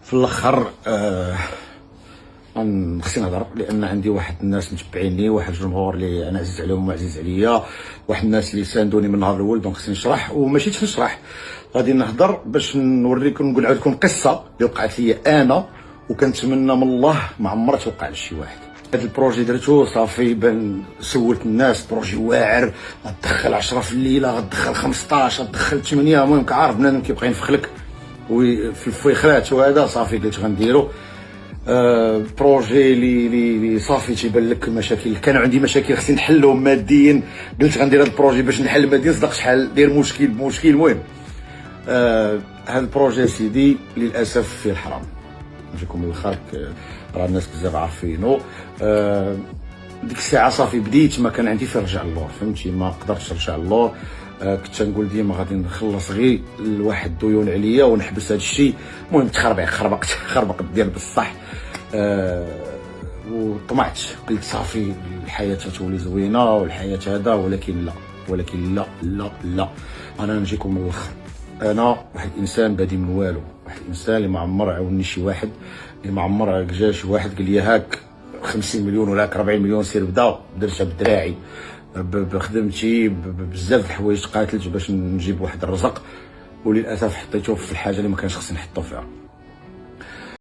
في الاخر خصني نهضر لان عندي واحد الناس متبعيني، واحد الجمهور اللي انا عزيز عليهم وعزيز عليا، واحد الناس اللي ساندوني من النهار الاول. دونك خصني نشرح، وماشي نشرح، غادي نهضر باش نوريكم، نقول لكم قصه اللي وقعت لي انا، وكنتمنى من الله ما عمرها توقع لشي واحد. هذا البروجي درتو صافي، بان سولت الناس بروجي واعر، غتدخل 10 في الليله، غتدخل 15، غتدخل 8، المهم كعارف بنادم كيبقى ينفخلك وفي الفيخرات وهذا. صافي قلت غنديرو بروجي اللي صافي تيبان لك مشاكل. كانوا عندي مشاكل خصني نحلهم ماديا، قلت غندير هذا البروجي باش نحل ماديا. صدق شحال داير مشكل. المهم هذا البروجي سيدي للاسف فيه الحرام، نجيكم من الاخر، راه الناس بزاف عارفينو. ديك الساعه صافي بديت، ما كان عندي فين نرجع للور، فهمتي، ما قدرتش نرجع للور. كنت نقول ديما غادي نخلص غير لواحد الديون عليا ونحبس هذا الشيء. المهم خربقت ديال بصح. وطمعت، قلت صافي الحياه تولي زوينه والحياه هذا، ولكن لا لا لا. انا نجيكم من الاخر، انا واحد الانسان بادي من والو، واحد الانسان اللي ما عمر عاوني شي واحد، اللي ما عمر جا شي واحد قال لي هاك 50 مليون ولا 40 مليون سير بدا، درتها بدراعي بخدمتي، بزاف د الحوايج، قاتلت باش نجيب واحد الرزق، وللاسف حطيته في الحاجه اللي ما كانش خصني نحطو فيها.